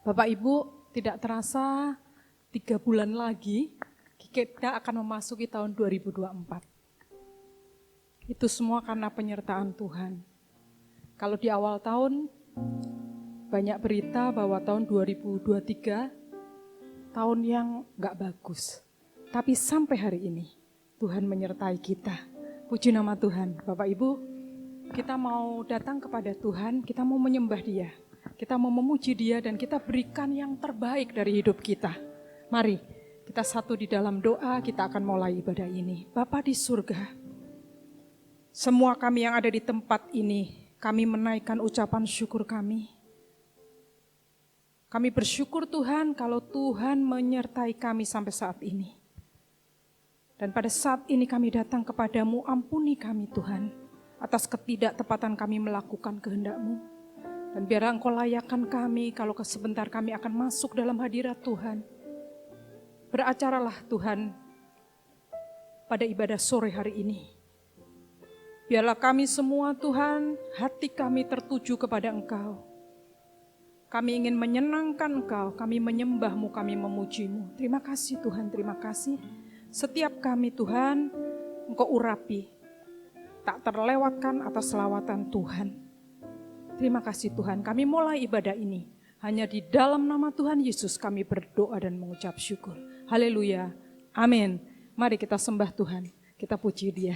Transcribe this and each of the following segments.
Bapak Ibu, tidak terasa 3 bulan lagi kita akan memasuki tahun 2024. Itu semua karena penyertaan Tuhan. Kalau di awal tahun banyak berita bahwa tahun 2023 tahun yang gak bagus. Tapi sampai hari ini Tuhan menyertai kita. Puji nama Tuhan. Bapak Ibu, kita mau datang kepada Tuhan, kita mau menyembah Dia. Kita mau memuji Dia dan kita berikan yang terbaik dari hidup kita. Mari kita satu di dalam doa, kita akan mulai ibadah ini. Bapa di surga, semua kami yang ada di tempat ini, kami menaikkan ucapan syukur kami. Kami bersyukur Tuhan kalau Tuhan menyertai kami sampai saat ini. Dan pada saat ini kami datang kepadamu, ampuni kami Tuhan, atas ketidaktepatan kami melakukan kehendak-Mu. Dan biar Engkau layakkan kami kalau sebentar kami akan masuk dalam hadirat Tuhan. Beracaralah Tuhan pada ibadah sore hari ini. Biarlah kami semua Tuhan, hati kami tertuju kepada Engkau. Kami ingin menyenangkan Engkau, kami menyembah-Mu, kami memuji-Mu. Terima kasih Tuhan, terima kasih. Setiap kami Tuhan, Engkau urapi. Tak terlewatkan atas selawatan Tuhan. Terima kasih Tuhan, kami mulai ibadah ini. Hanya di dalam nama Tuhan Yesus kami berdoa dan mengucap syukur. Haleluya, amin. Mari kita sembah Tuhan, kita puji Dia.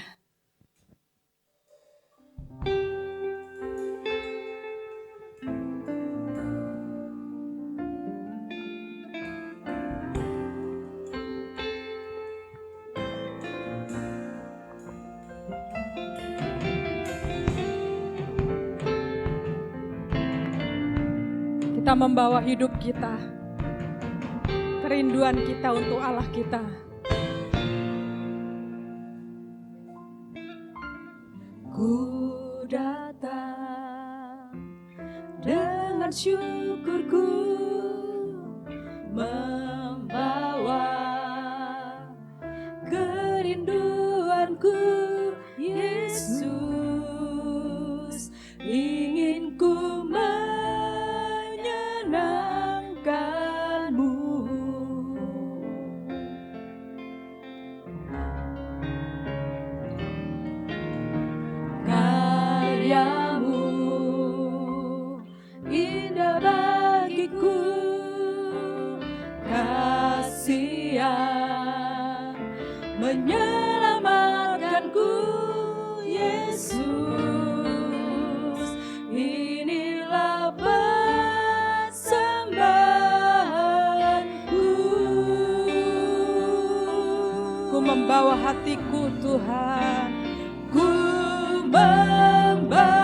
Kita membawa hidup kita, kerinduan kita untuk Allah kita. Ku datang dengan syukurku, membawa kerinduanku, Yesus, ingin ku menyelamatkanku, Yesus, inilah persembahanku. Ku membawa hatiku Tuhan, ku membawa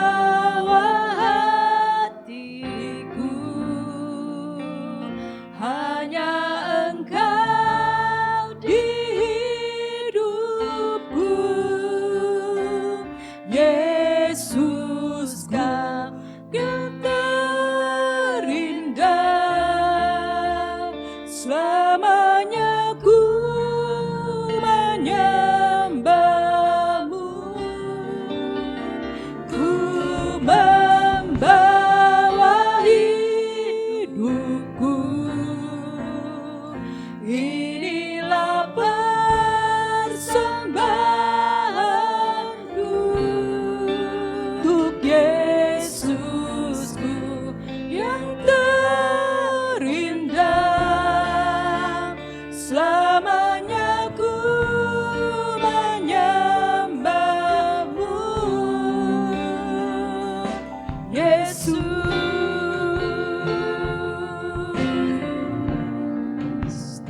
hatiku, hanya Engkau di Yesus, Kau yang terindah, selamanya ku menyembah-Mu. Ku membawa hidupku, inilah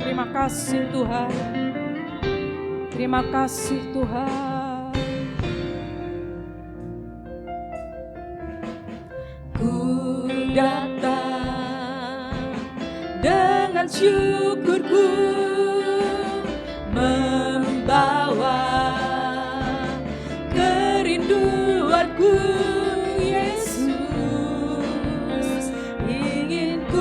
terima kasih Tuhan, terima kasih Tuhan. Ku datang dengan syukurku, membawa kerinduanku, Yesus, ingin ku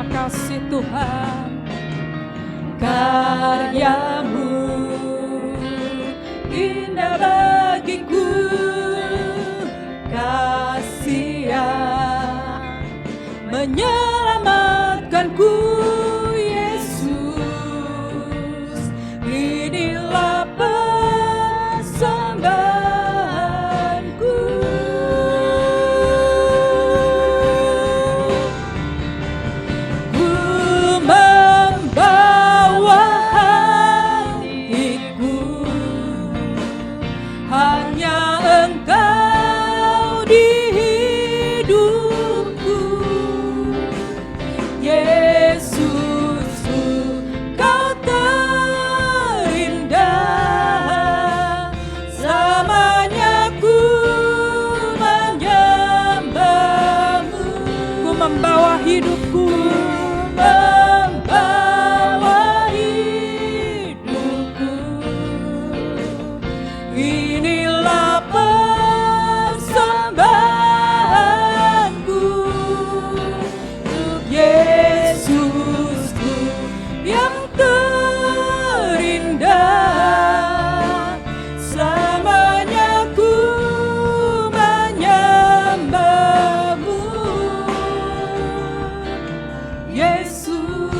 kasih Tuhan, karya-Mu indah bagiku, kasih yang menyelamatkanku. Yesus, inilah persembahanku. Ku membawa hatiku, hanya Engkau di hidupku. Yesusku, Kau terindah, selamanya ku menyembahmu. Ku membawa hidupku, Membawa hidupku, inilah persembahanku untuk Yesusku yang terindah, selamanya ku menyembahmu. Yesus,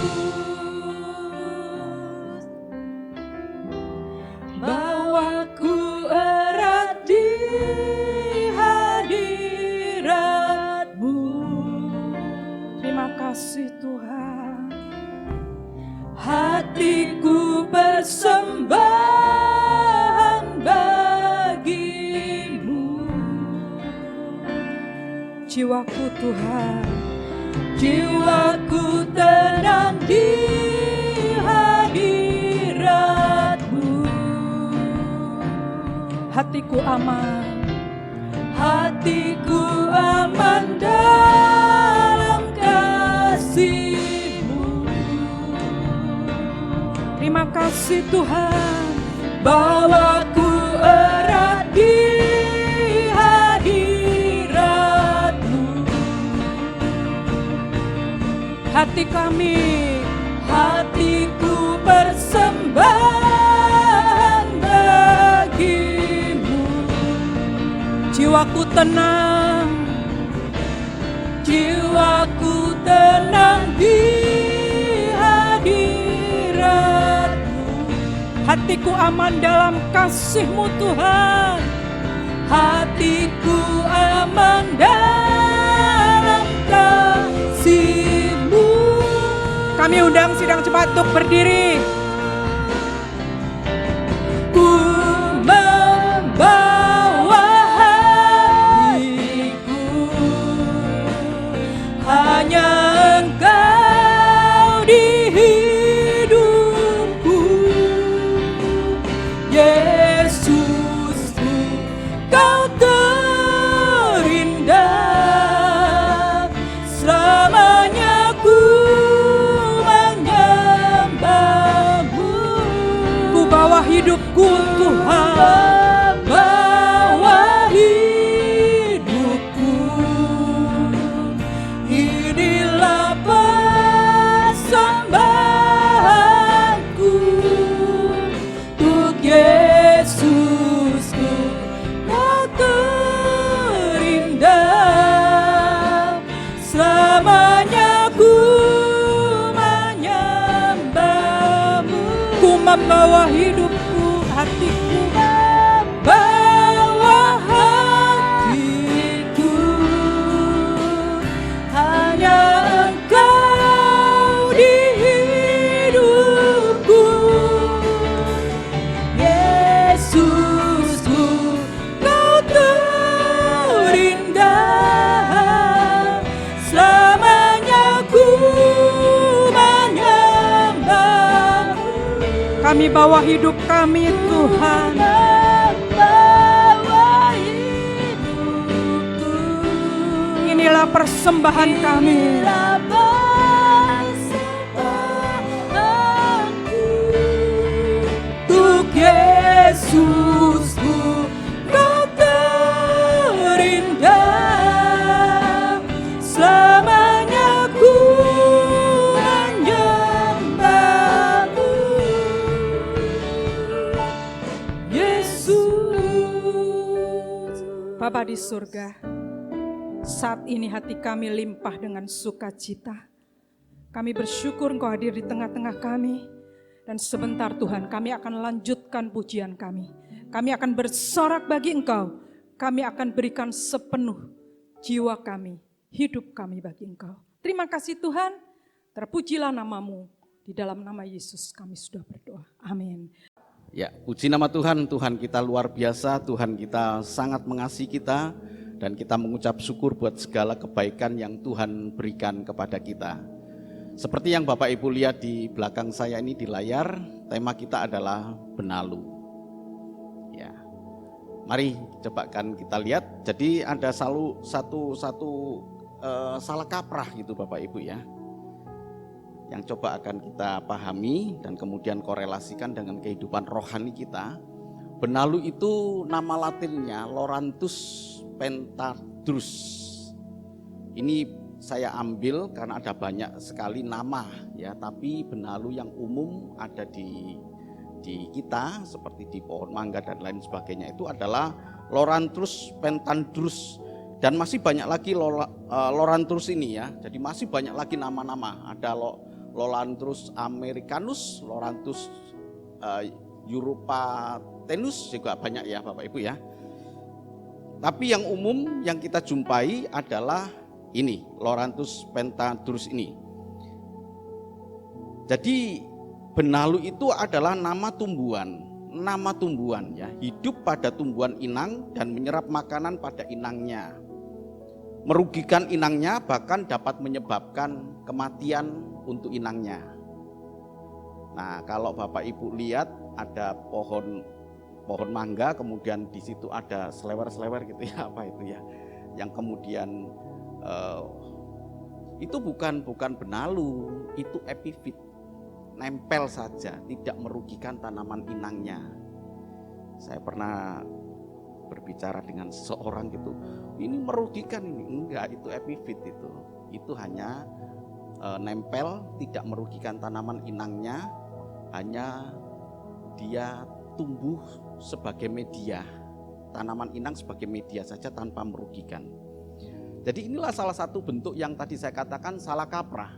bawaku erat di hadirat-Mu. terima kasih Tuhan. Hatiku persembahan bagimu. Jiwaku Tuhan, Jiwaku tenang di hadirat-Mu. hatiku aman, Hatiku aman dalam kasih-Mu. terima kasih Tuhan. Bawaku erat di hadirat-Mu. Hati kami, Hatiku persembahan bagimu. jiwaku tenang, Jiwaku tenang di hadirat-Mu. hatiku aman dalam kasih-Mu Tuhan. Hatiku aman dalam kasih-Mu. Kami undang sidang jemaat untuk berdiri. Ku membawa hatiku, hanya Engkau di hidupku. Yesusku, Kau terindah, selamanya ku menyembahmu. Ku bawa hidupku Tuhan, Bawa hidupku, inilah persembahanku untuk Yesusku. Kau terindah, selamanya ku menyembahmu. ku membawa hidupku, hatiku Bawa hatiku, hanya Engkau di hidupku. Yesusku, Kau terindah, selamanya ku menyembahmu. Kami bawa hidup kami Tuhan. Bawa hidupku, Inilah persembahan kami. inilah persembahanku untuk Yesusku. Kau terindah, selamanya ku menyembahmu. Yesus, Bapa di surga, saat ini hati kami limpah dengan sukacita. Kami bersyukur Engkau hadir di tengah-tengah kami. Dan sebentar Tuhan, kami akan lanjutkan pujian kami. Kami akan bersorak bagi Engkau. Kami akan berikan sepenuh jiwa kami, hidup kami bagi Engkau. Terima kasih Tuhan, terpujilah nama-Mu. Di dalam nama Yesus kami sudah berdoa. Amin. Ya, puji nama Tuhan, Tuhan kita luar biasa, Tuhan kita sangat mengasihi kita, dan kita mengucap syukur buat segala kebaikan yang Tuhan berikan kepada kita. Seperti yang Bapak Ibu lihat di belakang saya ini di layar, tema kita adalah benalu. Ya, mari coba kan kita lihat. Jadi ada satu salah kaprah gitu Bapak Ibu ya, yang coba akan kita pahami dan kemudian korelasikan dengan kehidupan rohani kita. Benalu itu nama latinnya Loranthus pentadrus. Ini saya ambil karena ada banyak sekali nama ya, tapi benalu yang umum ada di kita seperti di pohon mangga dan lain sebagainya itu adalah Loranthus pentadrus. Dan masih banyak lagi Loranthus ini ya. Jadi masih banyak lagi nama-nama. Ada Loranthus americanus, Loranthus europatenus juga banyak ya Bapak Ibu ya. Tapi yang umum yang kita jumpai adalah ini, Loranthus pentadrus ini. Jadi benalu itu adalah nama tumbuhan ya, hidup pada tumbuhan inang dan menyerap makanan pada inangnya. Merugikan inangnya, bahkan dapat menyebabkan kematian untuk inangnya. Nah, kalau Bapak Ibu lihat ada pohon mangga, kemudian di situ ada selewer gitu ya, apa itu ya, yang kemudian itu bukan benalu, itu epifit, nempel saja, tidak merugikan tanaman inangnya. Saya pernah berbicara dengan seseorang gitu, ini merugikan ini, enggak, itu epifit itu hanya nempel, tidak merugikan tanaman inangnya, hanya dia tumbuh sebagai media, tanaman inang sebagai media saja tanpa merugikan. Jadi inilah salah satu bentuk yang tadi saya katakan salah kaprah.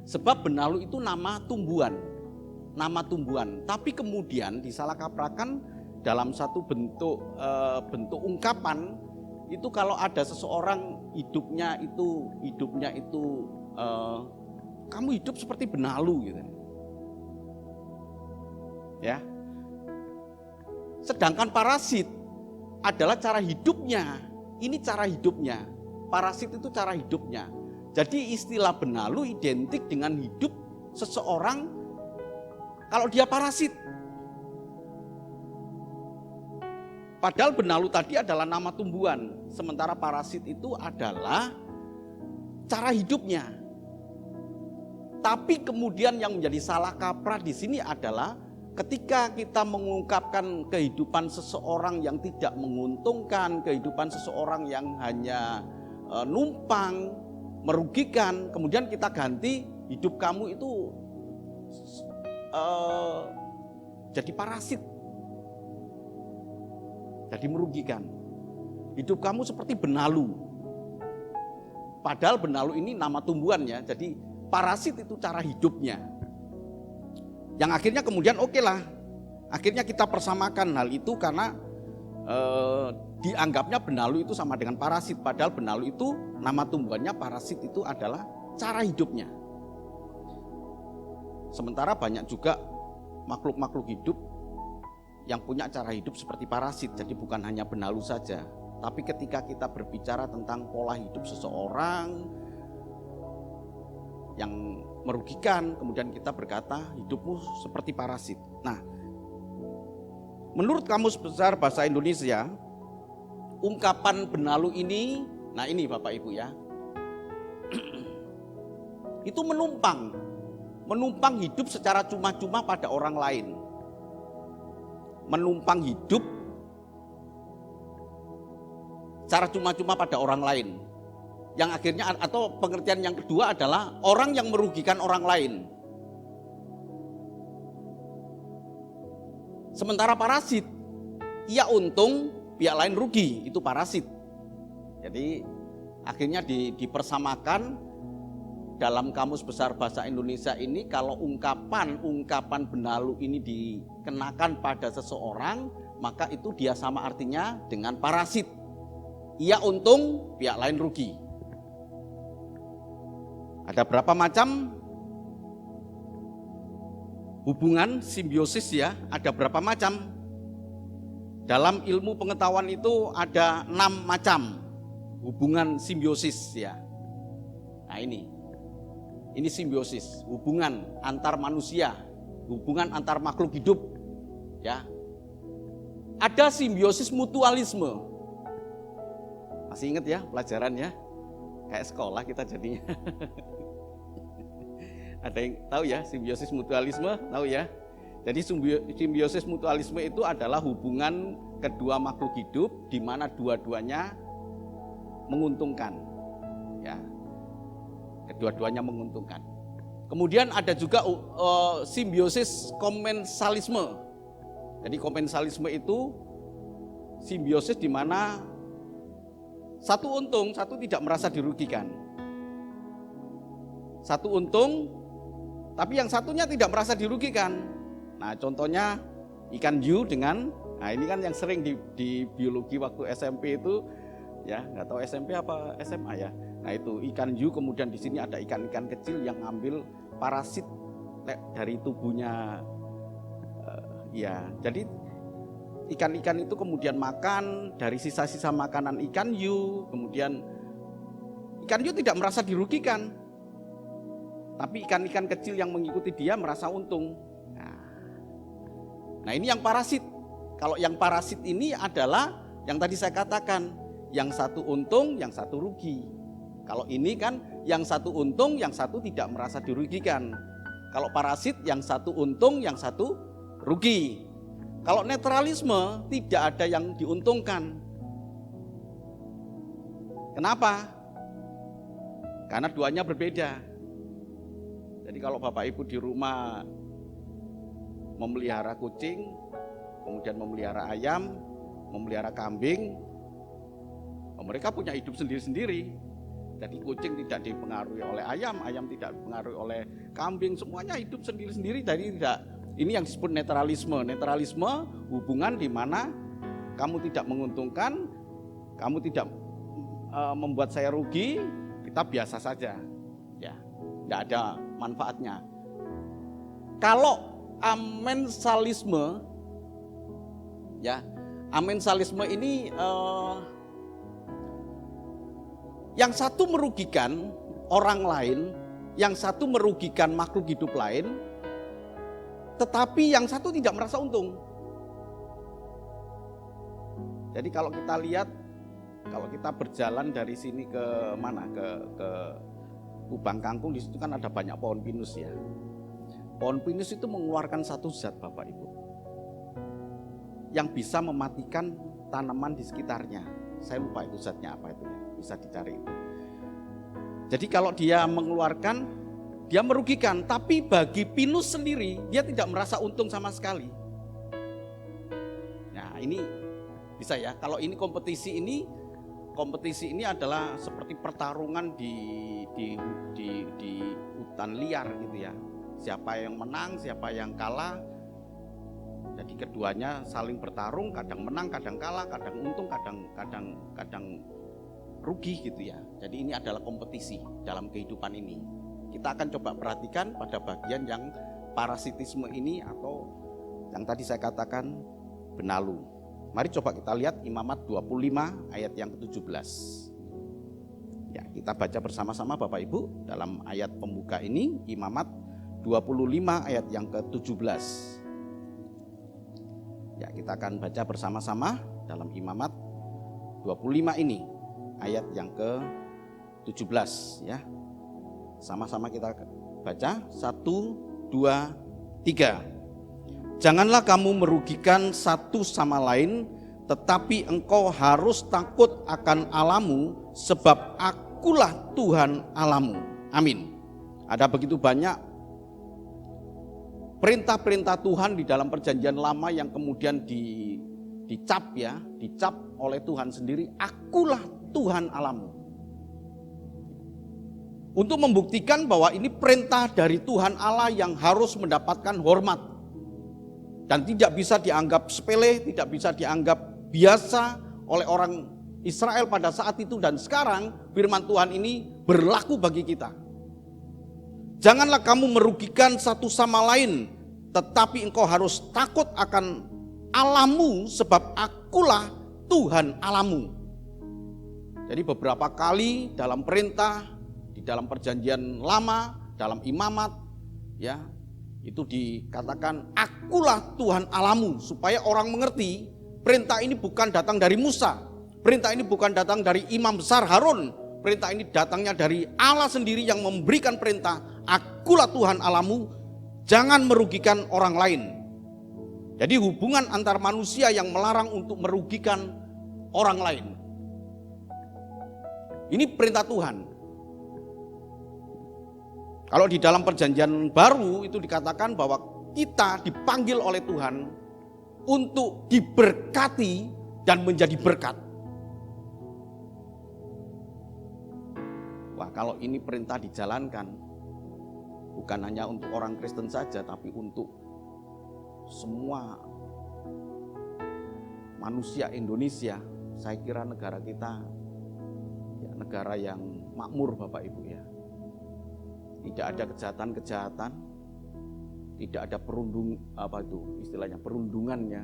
Sebab benalu itu nama tumbuhan. Tapi kemudian disalah kaprahkan dalam satu bentuk ungkapan itu kalau ada seseorang hidupnya itu kamu hidup seperti benalu gitu. Ya. Sedangkan parasit adalah cara hidupnya. Ini cara hidupnya. Parasit itu cara hidupnya. Jadi istilah benalu identik dengan hidup seseorang kalau dia parasit. Padahal benalu tadi adalah nama tumbuhan, sementara parasit itu adalah cara hidupnya. Tapi kemudian yang menjadi salah kaprah di sini adalah ketika kita mengungkapkan kehidupan seseorang yang tidak menguntungkan, kehidupan seseorang yang hanya numpang, merugikan, kemudian kita ganti hidup kamu itu jadi parasit, jadi merugikan. Hidup kamu seperti benalu. Padahal benalu ini nama tumbuhan ya, jadi parasit itu cara hidupnya. Yang akhirnya kemudian oke lah, akhirnya kita persamakan hal itu karena dianggapnya benalu itu sama dengan parasit. Padahal benalu itu nama tumbuhannya, parasit itu adalah cara hidupnya. Sementara banyak juga makhluk-makhluk hidup yang punya cara hidup seperti parasit. Jadi bukan hanya benalu saja. Tapi ketika kita berbicara tentang pola hidup seseorang yang merugikan, kemudian kita berkata hidupmu seperti parasit. Nah, menurut Kamus Besar Bahasa Indonesia, ungkapan benalu ini, nah ini Bapak Ibu ya, itu menumpang hidup secara cuma-cuma pada orang lain. Menumpang hidup secara cuma-cuma pada orang lain. Yang akhirnya, atau pengertian yang kedua adalah orang yang merugikan orang lain. Sementara parasit, ia untung, pihak lain rugi, itu parasit. Jadi akhirnya dipersamakan dalam Kamus Besar Bahasa Indonesia ini, kalau ungkapan benalu ini dikenakan pada seseorang, maka itu dia sama artinya dengan parasit. Ia untung, pihak lain rugi. Ada berapa macam hubungan simbiosis ya? Ada berapa macam? Dalam ilmu pengetahuan itu ada 6 macam hubungan simbiosis ya. Nah ini simbiosis, hubungan antar manusia, hubungan antar makhluk hidup ya. Ada simbiosis mutualisme. Masih ingat ya pelajaran ya? Kayak sekolah kita jadinya. Ada yang tahu ya simbiosis mutualisme? Tahu ya? Jadi simbiosis mutualisme itu adalah hubungan kedua makhluk hidup di mana dua-duanya menguntungkan. Ya. Kedua-duanya menguntungkan. Kemudian ada juga simbiosis komensalisme. Jadi komensalisme itu simbiosis di mana satu untung, satu tidak merasa dirugikan. Satu untung, tapi yang satunya tidak merasa dirugikan. Nah contohnya ikan hiu dengan, nah ini kan yang sering di biologi waktu SMP itu, ya nggak tahu SMP apa SMA ya. Nah itu ikan hiu, kemudian di sini ada ikan-ikan kecil yang ngambil parasit dari tubuhnya. Ya, jadi ikan-ikan itu kemudian makan dari sisa-sisa makanan ikan hiu, kemudian ikan hiu tidak merasa dirugikan, tapi ikan-ikan kecil yang mengikuti dia merasa untung. Nah ini yang parasit. Kalau yang parasit ini adalah yang tadi saya katakan, yang satu untung, yang satu rugi. Kalau ini kan yang satu untung, yang satu tidak merasa dirugikan. Kalau parasit yang satu untung, yang satu rugi. Kalau netralisme tidak ada yang diuntungkan. Kenapa? Karena duanya berbeda. Jadi kalau Bapak Ibu di rumah memelihara kucing, kemudian memelihara ayam, memelihara kambing, mereka punya hidup sendiri-sendiri. Jadi kucing tidak dipengaruhi oleh ayam, ayam tidak dipengaruhi oleh kambing, semuanya hidup sendiri-sendiri. Jadi tidak. Ini yang disebut netralisme. Netralisme hubungan di mana kamu tidak menguntungkan, kamu tidak membuat saya rugi, kita biasa saja. Ya, tidak ada manfaatnya. Kalau amensalisme, ya, amensalisme ini yang satu merugikan orang lain, yang satu merugikan makhluk hidup lain, tetapi yang satu tidak merasa untung. Jadi kalau kita lihat, kalau kita berjalan dari sini ke mana, ke Kubang Kangkung, di situ kan ada banyak pohon pinus ya. Pohon pinus itu mengeluarkan satu zat Bapak Ibu, yang bisa mematikan tanaman di sekitarnya. Saya lupa itu zatnya apa itu ya, bisa dicari. Jadi kalau dia mengeluarkan, dia merugikan, tapi bagi pinus sendiri dia tidak merasa untung sama sekali. Nah ini bisa ya, kalau ini kompetisi ini adalah seperti pertarungan di hutan liar gitu ya. Siapa yang menang, siapa yang kalah. Jadi keduanya saling bertarung, kadang menang, kadang kalah, kadang untung, kadang rugi gitu ya. Jadi ini adalah kompetisi dalam kehidupan ini. Kita akan coba perhatikan pada bagian yang parasitisme ini atau yang tadi saya katakan benalu. Mari coba kita lihat Imamat 25 ayat yang ke-17. Ya, kita baca bersama-sama Bapak Ibu dalam ayat pembuka ini, Imamat 25 ayat yang ke-17. Ya, kita akan baca bersama-sama dalam Imamat 25 ini, ayat yang ke-17 ya. Sama-sama kita baca, 1, 2, 3. Janganlah kamu merugikan satu sama lain, tetapi engkau harus takut akan Allahmu, sebab akulah Tuhan Allahmu. Amin. Ada begitu banyak perintah-perintah Tuhan di dalam perjanjian lama yang kemudian dicap oleh Tuhan sendiri, akulah Tuhan Allahmu. Untuk membuktikan bahwa ini perintah dari Tuhan Allah yang harus mendapatkan hormat. Dan tidak bisa dianggap sepele, tidak bisa dianggap biasa oleh orang Israel pada saat itu. Dan sekarang firman Tuhan ini berlaku bagi kita. Janganlah kamu merugikan satu sama lain, tetapi engkau harus takut akan Allahmu, sebab akulah Tuhan Allahmu. Jadi beberapa kali dalam perintah, di dalam perjanjian lama, dalam imamat, ya, itu dikatakan akulah Tuhan Allahmu, supaya orang mengerti perintah ini bukan datang dari Musa, perintah ini bukan datang dari imam besar Harun, perintah ini datangnya dari Allah sendiri yang memberikan perintah, akulah Tuhan Allahmu, jangan merugikan orang lain. Jadi hubungan antar manusia yang melarang untuk merugikan orang lain. Ini perintah Tuhan. Kalau di dalam perjanjian baru itu dikatakan bahwa kita dipanggil oleh Tuhan untuk diberkati dan menjadi berkat. Wah, kalau ini perintah dijalankan, bukan hanya untuk orang Kristen saja, tapi untuk semua manusia Indonesia, saya kira negara kita ya, negara yang makmur Bapak Ibu ya. Tidak ada kejahatan-kejahatan, tidak ada perundungannya,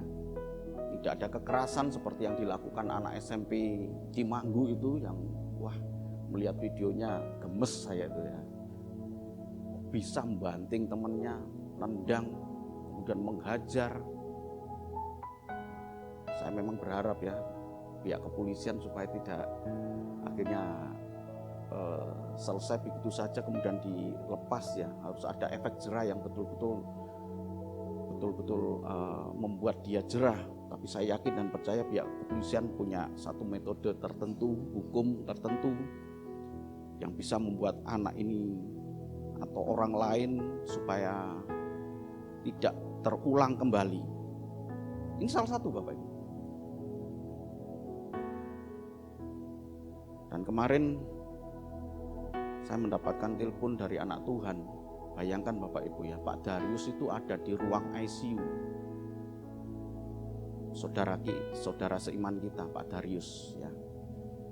tidak ada kekerasan seperti yang dilakukan anak SMP Cimanggu itu yang wah, melihat videonya gemes saya itu ya. Bisa membanting temannya, nendang, kemudian menghajar. Saya memang berharap ya pihak kepolisian supaya tidak akhirnya selesai begitu saja kemudian dilepas ya. Harus ada efek jerah yang betul-betul membuat dia jerah. Tapi saya yakin dan percaya pihak kepolisian punya satu metode tertentu, hukum tertentu yang bisa membuat anak ini atau orang lain supaya tidak terulang kembali. Ini salah satu Bapak Ibu. Dan kemarin saya mendapatkan telepon dari anak Tuhan. Bayangkan Bapak Ibu ya, Pak Darius itu ada di ruang ICU. Saudara seiman kita Pak Darius ya,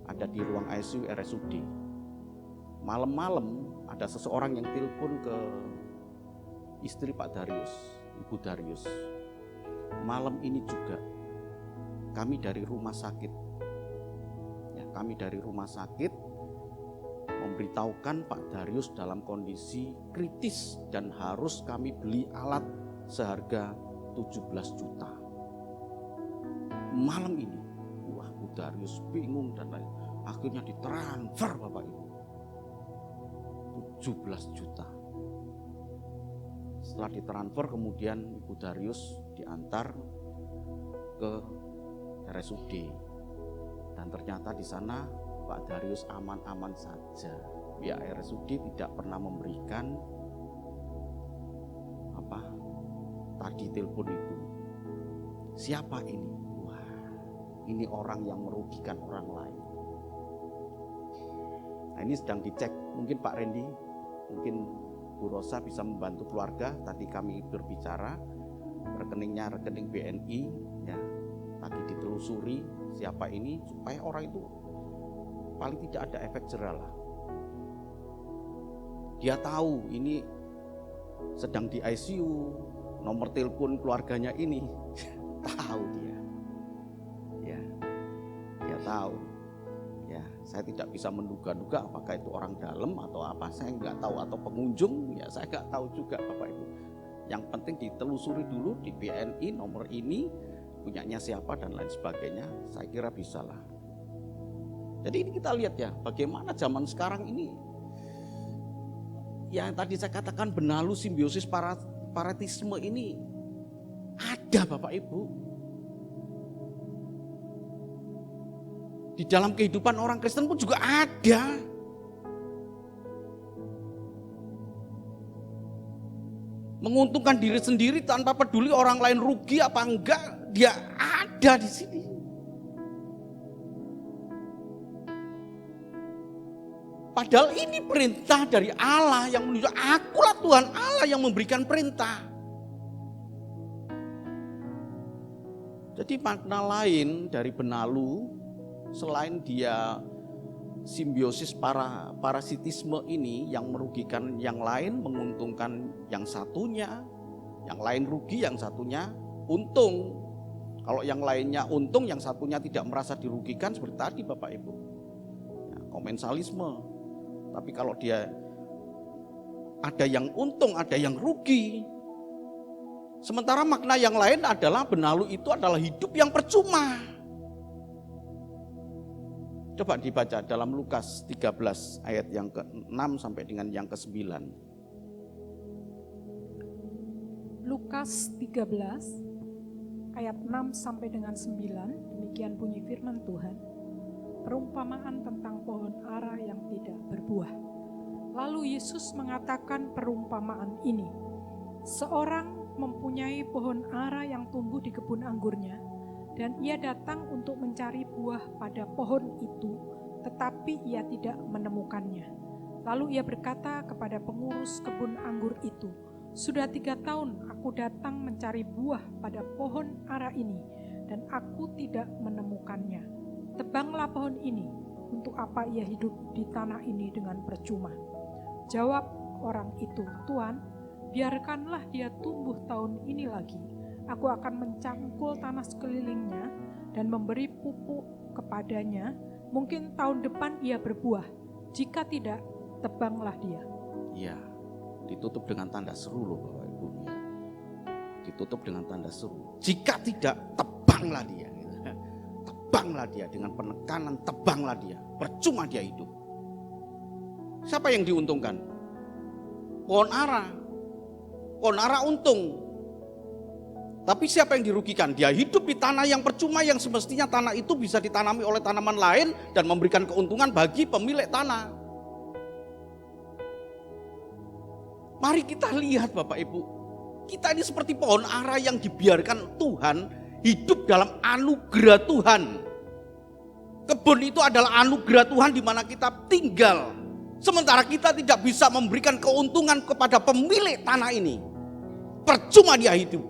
ada di ruang ICU RSUD. Malam-malam ada seseorang yang telepon ke istri Pak Darius, Ibu Darius. Malam ini juga kami dari rumah sakit, ya, kami dari rumah sakit memberitahukan Pak Darius dalam kondisi kritis dan harus kami beli alat seharga 17 juta. Malam ini, wah Bu Darius bingung dan lain. Akhirnya ditransfer Bapak Ibu. 17 juta. Setelah ditransfer kemudian Ibu Darius diantar ke RSUD. Dan ternyata di sana Pak Darius aman-aman saja. Pihak RSUD tidak pernah memberikan tadi telepon itu. Siapa ini? Wah, ini orang yang merugikan orang lain. Nah, ini sedang dicek. Mungkin Pak Randy, mungkin Bu Rosa bisa membantu keluarga. Tadi kami berbicara rekeningnya rekening BNI, ya. Tadi ditelusuri siapa ini supaya orang itu paling tidak ada efek jerah lah. Dia tahu ini sedang di ICU, nomor telepon keluarganya ini tahu dia. Ya, dia tahu. Ya, saya tidak bisa menduga-duga apakah itu orang dalam atau apa, saya nggak tahu, atau pengunjung, ya saya nggak tahu juga Bapak Ibu. Yang penting ditelusuri dulu di BNI nomor ini punyanya siapa dan lain sebagainya. Saya kira bisa lah. Jadi ini kita lihat ya, bagaimana zaman sekarang ini, yang tadi saya katakan benalu simbiosis paratisme ini ada Bapak Ibu. Di dalam kehidupan orang Kristen pun juga ada. Menguntungkan diri sendiri tanpa peduli orang lain rugi apa enggak, dia ada. ada di sini. Padahal ini perintah dari Allah yang menunjuk, akulah Tuhan Allah yang memberikan perintah. Jadi makna lain dari benalu, selain dia simbiosis parasitisme ini yang merugikan yang lain, menguntungkan yang satunya, yang lain rugi, yang satunya untung. Kalau yang lainnya untung, yang satunya tidak merasa dirugikan, seperti tadi Bapak Ibu. Ya, komensalisme. Tapi kalau dia ada yang untung, ada yang rugi. Sementara makna yang lain adalah benalu itu adalah hidup yang percuma. Coba dibaca dalam Lukas 13 ayat yang ke-6 sampai dengan yang ke-9. Lukas 13 ayat 6 sampai dengan 9, demikian bunyi firman Tuhan. Perumpamaan tentang pohon ara yang tidak berbuah. Lalu Yesus mengatakan perumpamaan ini. Seorang mempunyai pohon ara yang tumbuh di kebun anggurnya, dan ia datang untuk mencari buah pada pohon itu, tetapi ia tidak menemukannya. Lalu ia berkata kepada pengurus kebun anggur itu, "Sudah 3 tahun aku datang mencari buah pada pohon ara ini, dan aku tidak menemukannya. Tebanglah pohon ini, untuk apa ia hidup di tanah ini dengan percuma?" Jawab orang itu, "Tuan, biarkanlah dia tumbuh tahun ini lagi. Aku akan mencangkul tanah sekelilingnya dan memberi pupuk kepadanya. Mungkin tahun depan ia berbuah. Jika tidak, tebanglah dia." Ya, ditutup dengan tanda seru loh Bapak Ibu. Ya. Ditutup dengan tanda seru. Jika tidak, tebanglah dia. Tebanglah dia dengan penekanan, tebanglah dia. Percuma dia hidup. Siapa yang diuntungkan? Pohon ara. Pohon ara untung. Tapi siapa yang dirugikan? Dia hidup di tanah yang percuma, yang semestinya tanah itu bisa ditanami oleh tanaman lain dan memberikan keuntungan bagi pemilik tanah. Mari kita lihat Bapak Ibu. Kita ini seperti pohon ara yang dibiarkan Tuhan hidup dalam anugerah Tuhan. Kebun itu adalah anugerah Tuhan di mana kita tinggal. Sementara kita tidak bisa memberikan keuntungan kepada pemilik tanah ini. Percuma dia hidup.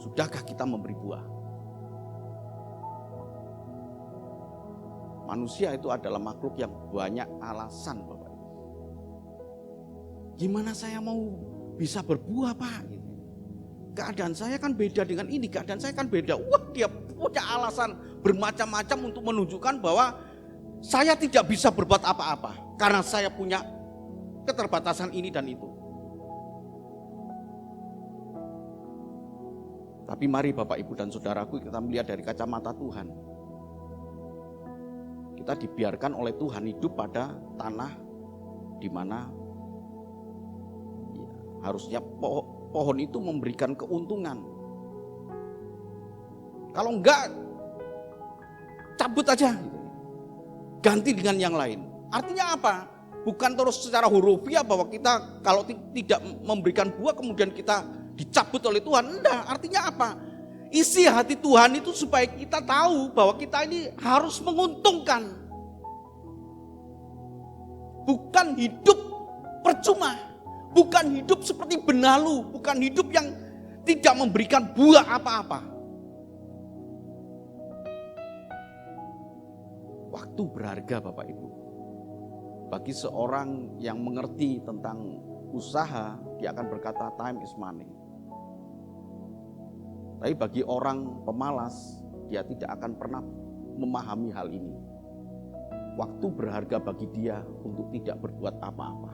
Sudahkah kita memberi buah? Manusia itu adalah makhluk yang banyak alasan Bapak. Gimana saya mau bisa berbuah Pak? Keadaan saya kan beda dengan ini, keadaan saya kan beda. Wah, dia punya alasan bermacam-macam untuk menunjukkan bahwa saya tidak bisa berbuat apa-apa karena saya punya keterbatasan ini dan itu. Tapi mari Bapak Ibu dan Saudaraku, kita melihat dari kacamata Tuhan. Kita dibiarkan oleh Tuhan hidup pada tanah di mana harusnya pohon itu memberikan keuntungan. Kalau enggak, cabut aja. Ganti dengan yang lain. Artinya apa? Bukan terus secara hurufiah bahwa kita kalau tidak memberikan buah kemudian kita dicabut oleh Tuhan. Enggak, artinya apa? Isi hati Tuhan itu supaya kita tahu bahwa kita ini harus menguntungkan. Bukan hidup percuma. Bukan hidup seperti benalu, bukan hidup yang tidak memberikan buah apa-apa. Waktu berharga Bapak Ibu. Bagi seorang yang mengerti tentang usaha, dia akan berkata time is money. Tapi bagi orang pemalas, dia tidak akan pernah memahami hal ini. Waktu berharga bagi dia untuk tidak berbuat apa-apa.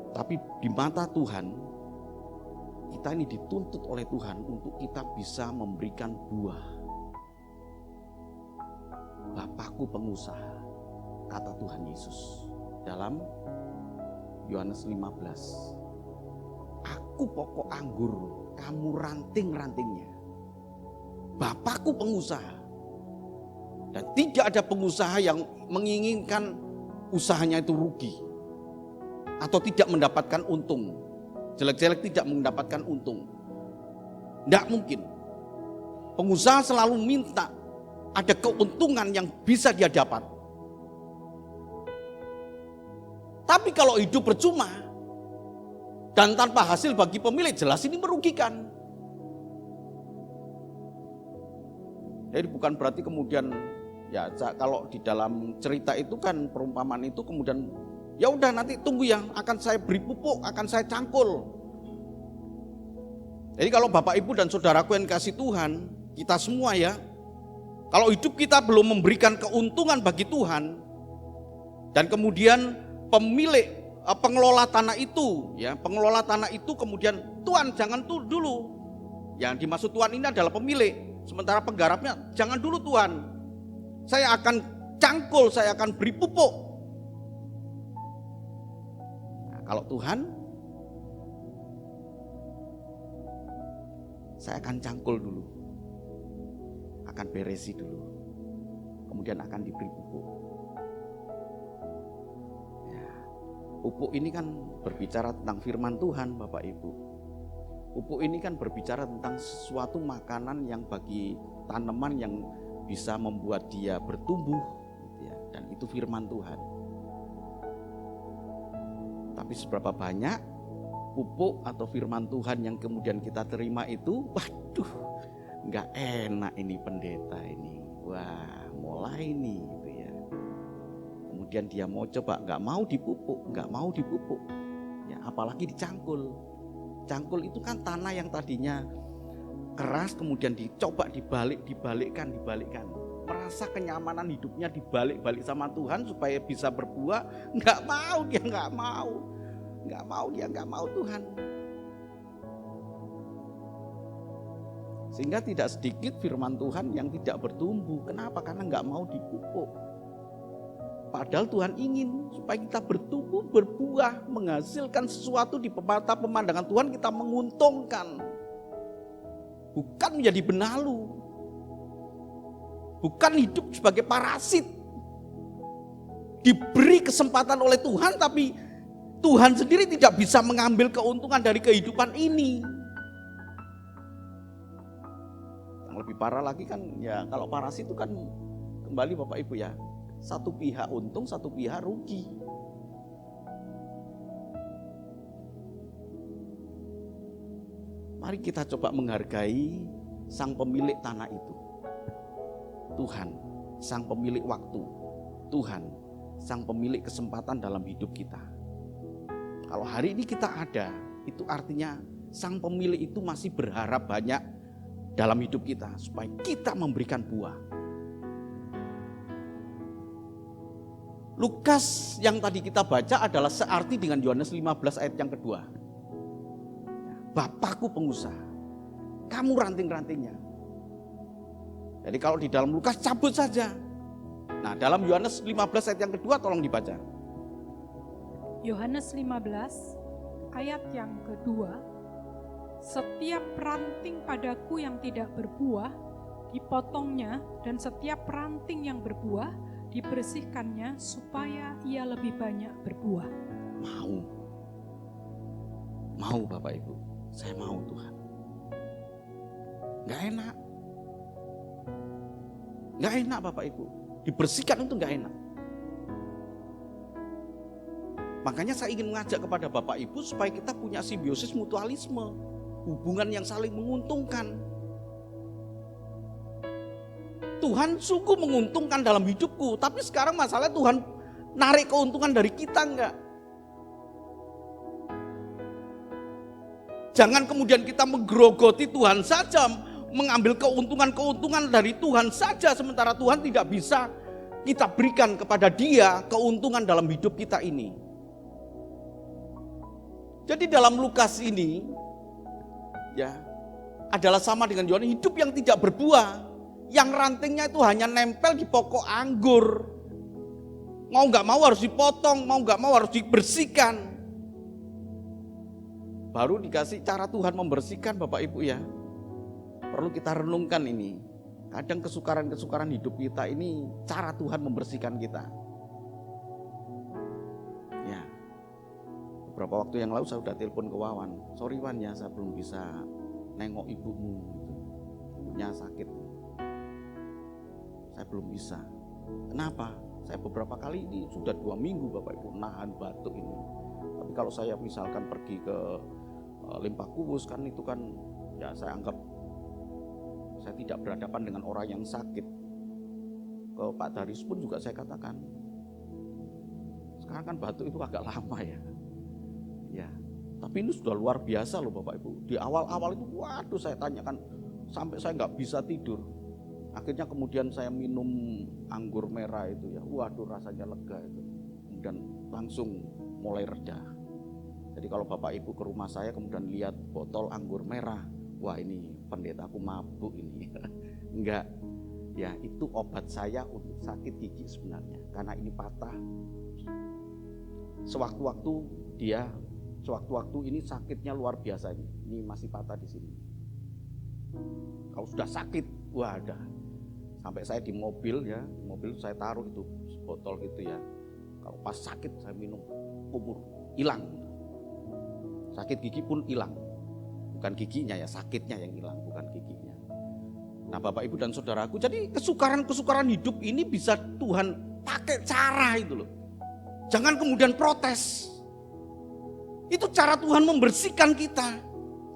Tapi di mata Tuhan, kita ini dituntut oleh Tuhan untuk kita bisa memberikan buah. Bapakku pengusaha, kata Tuhan Yesus dalam Yohanes 15. Aku pokok anggur, kamu ranting-rantingnya. Bapakku pengusaha. Dan tidak ada pengusaha yang menginginkan usahanya itu rugi atau tidak mendapatkan untung. jelek-jelek tidak mendapatkan untung. Tidak mungkin. Pengusaha selalu minta ada keuntungan yang bisa dia dapat. Tapi kalau hidup percuma dan tanpa hasil bagi pemilik, jelas ini merugikan. Jadi bukan berarti kemudian ya kalau di dalam cerita itu kan perumpamaan itu kemudian ya udah nanti tunggu ya, akan saya beri pupuk, akan saya cangkul. Jadi kalau Bapak Ibu dan saudaraku yang kasih Tuhan, kita semua ya, kalau hidup kita belum memberikan keuntungan bagi Tuhan dan kemudian pengelola tanah itu ya, pengelola tanah itu kemudian Tuhan jangan dulu. Yang dimaksud Tuhan ini adalah pemilik. Sementara penggarapnya, jangan dulu Tuhan, saya akan cangkul, saya akan beri pupuk. Nah, kalau Tuhan, saya akan cangkul dulu, akan beresi dulu, kemudian akan diberi pupuk. Ya, pupuk ini kan berbicara tentang firman Tuhan, Bapak Ibu. Pupuk ini kan berbicara tentang sesuatu makanan yang bagi tanaman yang bisa membuat dia bertumbuh, ya, dan itu firman Tuhan. Tapi seberapa banyak pupuk atau firman Tuhan yang kemudian kita terima itu, waduh, nggak enak ini pendeta ini, wah mulai nih, gitu ya. Kemudian dia mau coba, nggak mau dipupuk, ya apalagi dicangkul. Cangkul itu kan tanah yang tadinya keras kemudian dicoba dibalikkan. Merasa kenyamanan hidupnya dibalik sama Tuhan supaya bisa berbuah, nggak mau Tuhan. Sehingga tidak sedikit firman Tuhan yang tidak bertumbuh. Kenapa? Karena nggak mau dipupuk. Padahal Tuhan ingin supaya kita bertumbuh, berbuah, menghasilkan sesuatu di mata pemandangan Tuhan, kita menguntungkan. Bukan menjadi benalu. Bukan hidup sebagai parasit. Diberi kesempatan oleh Tuhan, tapi Tuhan sendiri tidak bisa mengambil keuntungan dari kehidupan ini. Yang lebih parah lagi kan, ya kalau parasit itu kan kembali Bapak Ibu ya, satu pihak untung, satu pihak rugi. Mari kita coba menghargai sang pemilik tanah itu. Tuhan, sang pemilik waktu. Tuhan, sang pemilik kesempatan dalam hidup kita. Kalau hari ini kita ada, itu artinya sang pemilik itu masih berharap banyak dalam hidup kita supaya kita memberikan buah. Lukas yang tadi kita baca adalah searti dengan Yohanes 15 ayat yang kedua. Bapakku pengusaha, kamu ranting-rantingnya. Jadi kalau di dalam Lukas cabut saja. Nah dalam Yohanes 15 ayat yang kedua tolong dibaca. Yohanes 15 ayat yang kedua. Setiap ranting padaku yang tidak berbuah dipotongnya, dan setiap ranting yang berbuah dibersihkannya supaya ia lebih banyak berbuah. Mau Bapak Ibu, saya mau Tuhan. Gak enak Bapak Ibu, dibersihkan itu gak enak. Makanya saya ingin mengajak kepada Bapak Ibu supaya kita punya simbiosis mutualisme, hubungan yang saling menguntungkan. Tuhan sungguh menguntungkan dalam hidupku, tapi sekarang masalahnya Tuhan narik keuntungan dari kita enggak. Jangan kemudian kita menggerogoti Tuhan saja, mengambil keuntungan dari Tuhan saja, sementara Tuhan tidak bisa kita berikan kepada Dia keuntungan dalam hidup kita ini. Jadi dalam Lukas ini ya adalah sama dengan Yohanes, hidup yang tidak berbuah. Yang rantingnya itu hanya nempel di pokok anggur. Mau gak mau harus dipotong, mau gak mau harus dibersihkan. Baru dikasih cara Tuhan membersihkan Bapak Ibu ya. Perlu kita renungkan ini. Kadang kesukaran-kesukaran hidup kita ini cara Tuhan membersihkan kita. Ya. beberapa waktu yang lalu saya sudah telepon ke Wawan. Sorry Wan ya, saya belum bisa nengok ibumu. Ibunya sakit. Saya belum bisa. Kenapa? Saya beberapa kali ini sudah 2 minggu Bapak Ibu nahan batuk ini. Tapi kalau saya misalkan pergi ke Limpah Kuwus kan itu kan ya saya anggap saya tidak berhadapan dengan orang yang sakit. Ke Pak Daris pun juga saya katakan, sekarang kan batuk itu agak lama ya. Ya, tapi ini sudah luar biasa loh Bapak Ibu. Di awal-awal itu waduh saya tanyakan sampai saya nggak bisa tidur. Akhirnya kemudian saya minum anggur merah itu ya, waduh rasanya lega itu. Kemudian langsung mulai reda. Jadi kalau Bapak Ibu ke rumah saya kemudian lihat botol anggur merah, wah ini pendetaku mabuk ini. Enggak, ya itu obat saya untuk sakit gigi sebenarnya. Karena ini patah. Sewaktu-waktu ini sakitnya luar biasa ini. Ini masih patah di sini. Kalau sudah sakit, wah ada. Sampai saya di mobil ya, mobil saya taruh itu botol gitu ya. Kalau pas sakit saya minum, umur hilang. Sakit gigi pun hilang. Bukan giginya ya, sakitnya yang hilang, bukan giginya. Nah Bapak Ibu dan Saudaraku, jadi kesukaran hidup ini bisa Tuhan pakai cara itu loh. Jangan kemudian protes. Itu cara Tuhan membersihkan kita.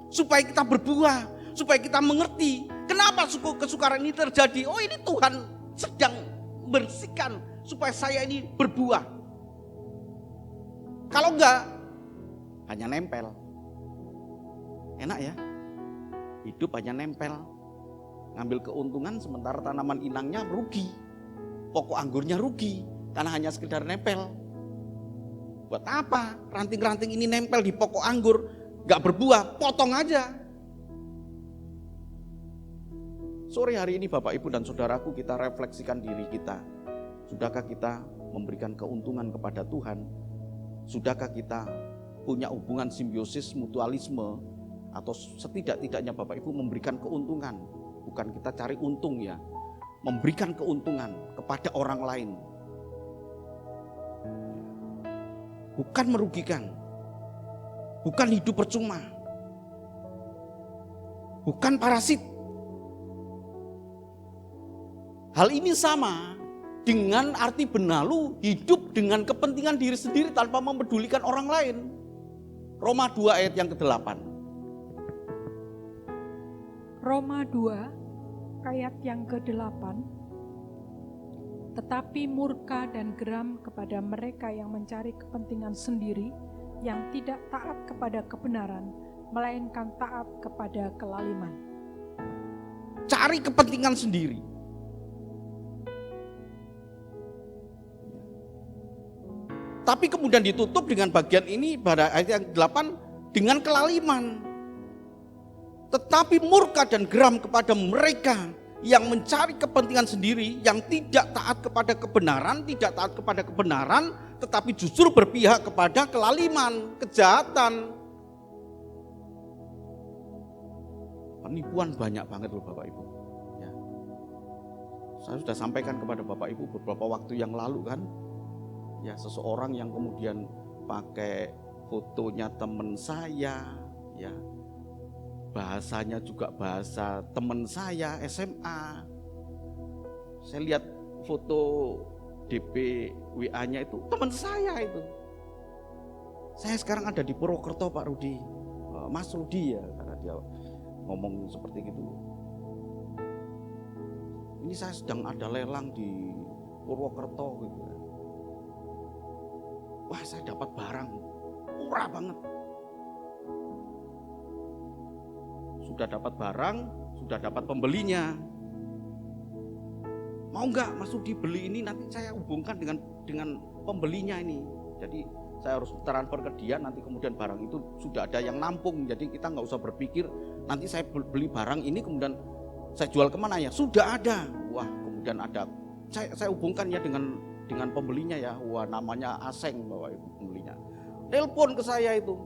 Supaya kita berbuah, supaya kita mengerti. Kenapa kesukaran ini terjadi? Oh ini Tuhan sedang membersihkan supaya saya ini berbuah. Kalau enggak, hanya nempel. Enak ya? Hidup hanya nempel. Ngambil keuntungan sementara tanaman inangnya rugi. Pokok anggurnya rugi karena hanya sekedar nempel. Buat apa? Ranting-ranting ini nempel di pokok anggur, gak berbuah, potong aja. Sore hari ini Bapak Ibu dan Saudaraku kita refleksikan diri kita. Sudahkah kita memberikan keuntungan kepada Tuhan? Sudahkah kita punya hubungan simbiosis mutualisme? Atau setidak-tidaknya Bapak Ibu memberikan keuntungan. Bukan kita cari untung ya. Memberikan keuntungan kepada orang lain. Bukan merugikan. Bukan hidup percuma. Bukan parasit. Hal ini sama dengan arti benalu hidup dengan kepentingan diri sendiri tanpa mempedulikan orang lain. Roma 2 ayat yang ke-8. Roma 2 ayat yang ke-8. Tetapi murka dan geram kepada mereka yang mencari kepentingan sendiri, yang tidak taat kepada kebenaran, melainkan taat kepada kelaliman. Cari kepentingan sendiri. Tapi kemudian ditutup dengan bagian ini pada ayat yang 8 dengan kelaliman. Tetapi murka dan geram kepada mereka yang mencari kepentingan sendiri, yang tidak taat kepada kebenaran, tetapi justru berpihak kepada kelaliman, kejahatan. Penipuan banyak banget loh Bapak Ibu. Ya. Saya sudah sampaikan kepada Bapak Ibu beberapa waktu yang lalu kan. Ya, seseorang yang kemudian pakai fotonya teman saya, ya, bahasanya juga bahasa teman saya SMA. Saya lihat foto DP WA-nya itu teman saya itu. Saya sekarang ada di Purwokerto Pak Rudi, Mas Rudi ya, karena dia ngomong seperti itu. Ini saya sedang ada lelang di Purwokerto gitu. Wah saya dapat barang murah banget. Sudah dapat barang, sudah dapat pembelinya. Mau nggak Mas Rudi beli ini, nanti saya hubungkan dengan pembelinya ini. Jadi saya harus transfer ke dia, nanti kemudian barang itu sudah ada yang nampung. Jadi kita nggak usah berpikir nanti saya beli barang ini kemudian saya jual kemana ya. Sudah ada. Wah kemudian ada. Saya hubungkan ya dengan pembelinya ya. Wah namanya Aseng Bapak Ibu pembelinya. Telepon ke saya itu.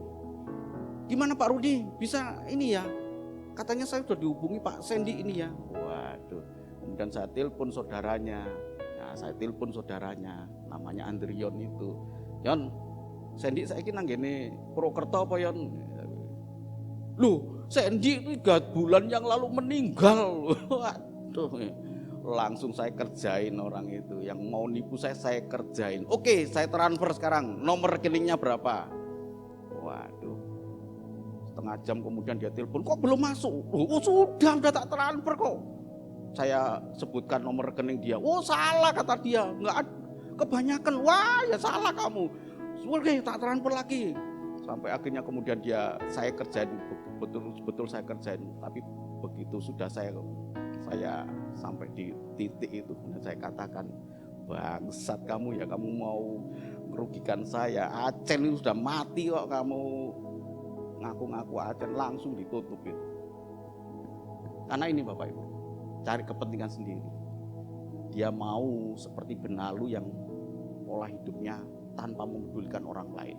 Gimana Pak Rudi bisa ini ya? Katanya saya sudah dihubungi Pak Sandy ini ya. Waduh. Kemudian saya telepon saudaranya. Ya, saya telepon saudaranya namanya Andrion itu. Yon, Sandy saiki nang ngene Purwokerto apa ya? Loh, Sandy itu 3 bulan yang lalu meninggal. Waduh, langsung saya kerjain orang itu. Yang mau nipu saya kerjain. Oke, saya transfer sekarang. Nomor rekeningnya berapa? Waduh, setengah jam kemudian dia telepon, kok belum masuk? Oh sudah tak transfer kok. Saya sebutkan nomor rekening dia. Oh salah kata dia, nggak kebanyakan. Wah ya salah kamu. Oke, tak transfer lagi. Sampai akhirnya kemudian saya kerjain, betul saya kerjain. Tapi begitu sudah saya sampai di titik itu, kemudian saya katakan, bangsat kamu ya, kamu mau merugikan saya. Acen itu sudah mati kok kamu ngaku-ngaku Acen, langsung ditutup itu. Karena ini Bapak Ibu, cari kepentingan sendiri. Dia mau seperti benalu yang pola hidupnya tanpa memedulikan orang lain.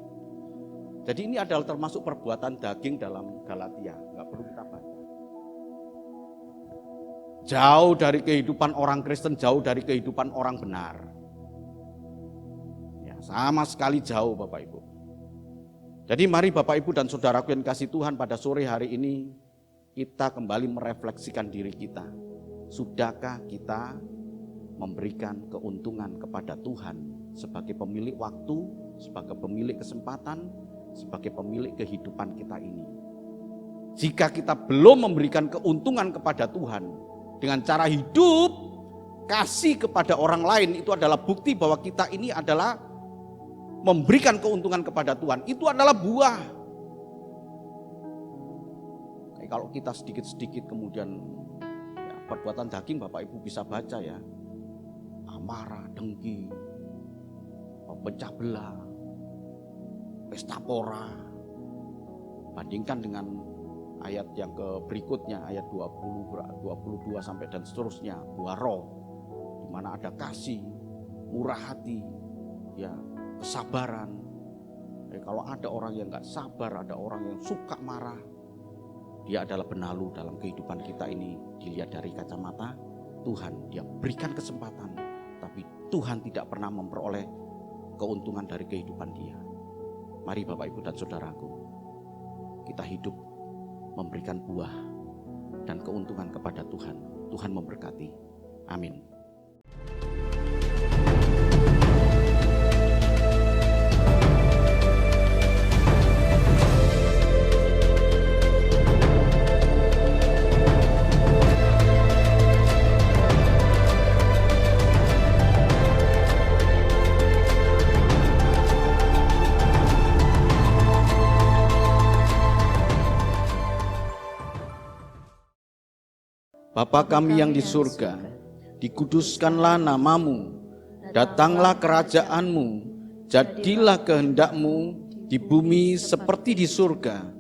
Jadi ini adalah termasuk perbuatan daging dalam Galatia, nggak perlu kita baca. Jauh dari kehidupan orang Kristen, jauh dari kehidupan orang benar. Ya, sama sekali jauh Bapak Ibu. Jadi mari Bapak Ibu dan saudaraku yang kasih Tuhan, pada sore hari ini kita kembali merefleksikan diri kita. Sudahkah kita memberikan keuntungan kepada Tuhan sebagai pemilik waktu, sebagai pemilik kesempatan, sebagai pemilik kehidupan kita ini? Jika kita belum memberikan keuntungan kepada Tuhan dengan cara hidup kasih kepada orang lain, itu adalah bukti bahwa kita ini adalah memberikan keuntungan kepada Tuhan. Itu adalah buah. Kayak kalau kita sedikit-sedikit kemudian ya, perbuatan daging Bapak Ibu bisa baca ya, amarah, dengki, pecah belah, pesta pora. Bandingkan dengan ayat yang berikutnya, ayat 22 sampai dan seterusnya, buah roh, di mana ada kasih, murah hati, ya, kesabaran. Kalau ada orang yang nggak sabar, ada orang yang suka marah, dia adalah benalu dalam kehidupan kita ini. Dilihat dari kacamata Tuhan, dia berikan kesempatan, tapi Tuhan tidak pernah memperoleh keuntungan dari kehidupan dia. Mari Bapak Ibu dan saudaraku, kita hidup memberikan buah dan keuntungan kepada Tuhan. Tuhan memberkati. Amin. Bapa kami yang di surga, dikuduskanlah namamu, datanglah kerajaanmu, jadilah kehendakmu di bumi seperti di surga.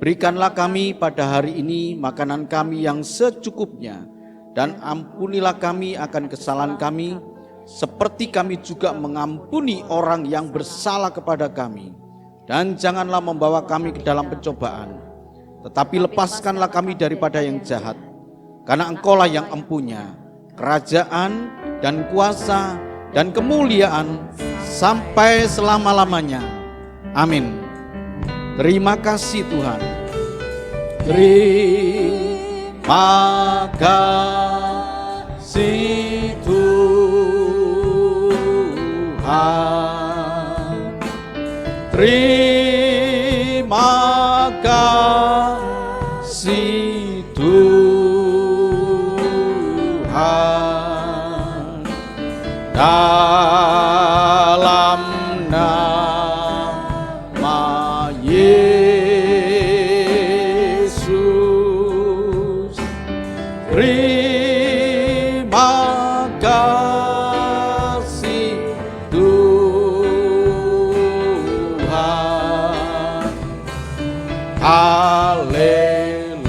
Berikanlah kami pada hari ini makanan kami yang secukupnya, dan ampunilah kami akan kesalahan kami, seperti kami juga mengampuni orang yang bersalah kepada kami. Dan janganlah membawa kami ke dalam pencobaan, tetapi lepaskanlah kami daripada yang jahat. Karena Engkaulah yang empunya kerajaan dan kuasa dan kemuliaan sampai selama-lamanya. Amin. Terima kasih Tuhan. Terima kasih Tuhan. Terima kasih Tuhan. Dalam nama Yesus, terima kasih Tuhan. Haleluya.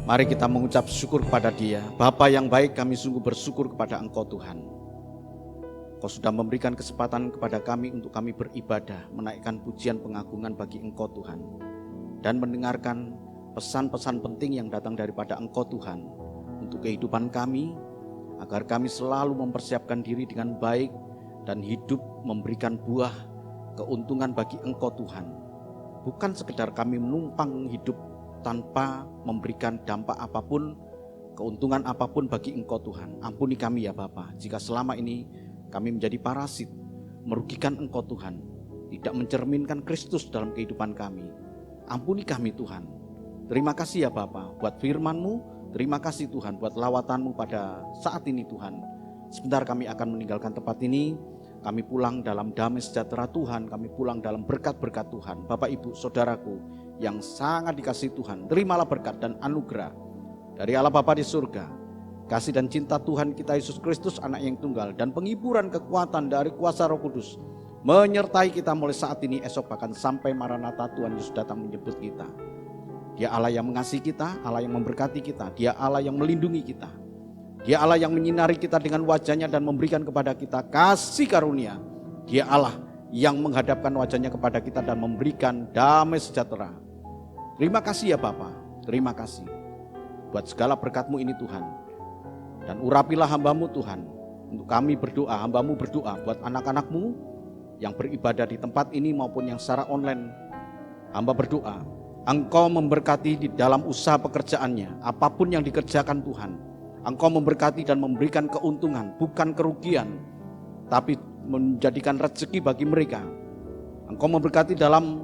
Mari kita mengucap syukur kepada Dia. Bapa yang baik, kami sungguh bersyukur kepada Engkau Tuhan. Engkau sudah memberikan kesempatan kepada kami untuk kami beribadah, menaikkan pujian pengagungan bagi Engkau Tuhan, dan mendengarkan pesan-pesan penting yang datang daripada Engkau Tuhan untuk kehidupan kami, agar kami selalu mempersiapkan diri dengan baik dan hidup memberikan buah keuntungan bagi Engkau Tuhan. Bukan sekedar kami menumpang hidup tanpa memberikan dampak apapun, keuntungan apapun bagi Engkau Tuhan. Ampuni kami ya Bapa, jika selama ini kami menjadi parasit, merugikan Engkau Tuhan, tidak mencerminkan Kristus dalam kehidupan kami. Ampuni kami Tuhan. Terima kasih ya Bapa buat firman-Mu, terima kasih Tuhan buat lawatan-Mu pada saat ini Tuhan. Sebentar kami akan meninggalkan tempat ini, kami pulang dalam damai sejahtera Tuhan, kami pulang dalam berkat-berkat Tuhan. Bapak Ibu Saudaraku yang sangat dikasihi Tuhan, terimalah berkat dan anugerah dari Allah Bapa di surga, kasih dan cinta Tuhan kita Yesus Kristus anak yang tunggal, dan penghiburan kekuatan dari kuasa Roh Kudus menyertai kita mulai saat ini, esok bahkan sampai Maranatha Tuhan Yesus datang menjemput kita. Dia Allah yang mengasihi kita, Allah yang memberkati kita, Dia Allah yang melindungi kita, Dia Allah yang menyinari kita dengan wajahnya dan memberikan kepada kita kasih karunia. Dia Allah yang menghadapkan wajahnya kepada kita dan memberikan damai sejahtera. Terima kasih ya Bapa, terima kasih buat segala berkat-Mu ini Tuhan. Dan urapilah hamba-Mu Tuhan. Untuk kami berdoa, hamba-Mu berdoa buat anak-anak-Mu yang beribadah di tempat ini maupun yang secara online. Hamba berdoa, Engkau memberkati di dalam usaha pekerjaannya, apapun yang dikerjakan Tuhan. Engkau memberkati dan memberikan keuntungan, bukan kerugian, tapi menjadikan rezeki bagi mereka. Engkau memberkati dalam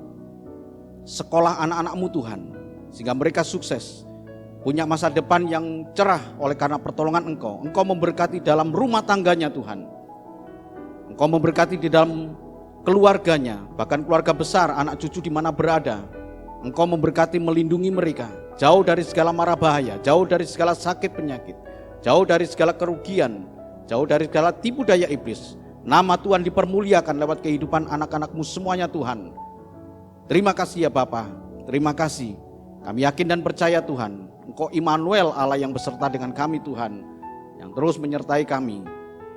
sekolah anak-anak-Mu Tuhan, sehingga mereka sukses, punya masa depan yang cerah oleh karena pertolongan Engkau. Engkau memberkati dalam rumah tangganya Tuhan. Engkau memberkati di dalam keluarganya, bahkan keluarga besar, anak cucu di mana berada. Engkau memberkati melindungi mereka, jauh dari segala mara bahaya, jauh dari segala sakit penyakit, jauh dari segala kerugian, jauh dari segala tipu daya iblis. Nama Tuhan dipermuliakan lewat kehidupan anak-anak-Mu semuanya Tuhan. Terima kasih ya Bapa, terima kasih. Kami yakin dan percaya Tuhan, Engkau Immanuel, Allah yang beserta dengan kami Tuhan, yang terus menyertai kami,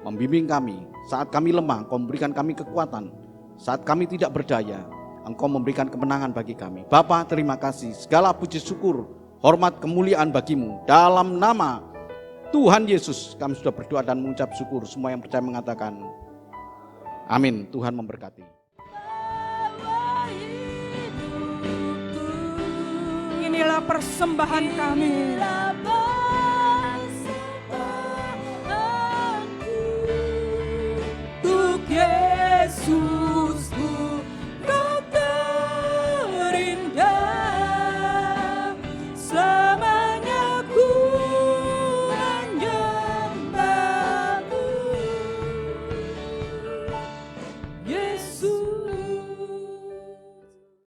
membimbing kami. Saat kami lemah, Engkau memberikan kami kekuatan. Saat kami tidak berdaya, Engkau memberikan kemenangan bagi kami. Bapa, terima kasih. Segala puji syukur, hormat, kemuliaan bagi-Mu. Dalam nama Tuhan Yesus kami sudah berdoa dan mengucap syukur. Semua yang percaya mengatakan amin. Tuhan memberkati. Inilah persembahan kami.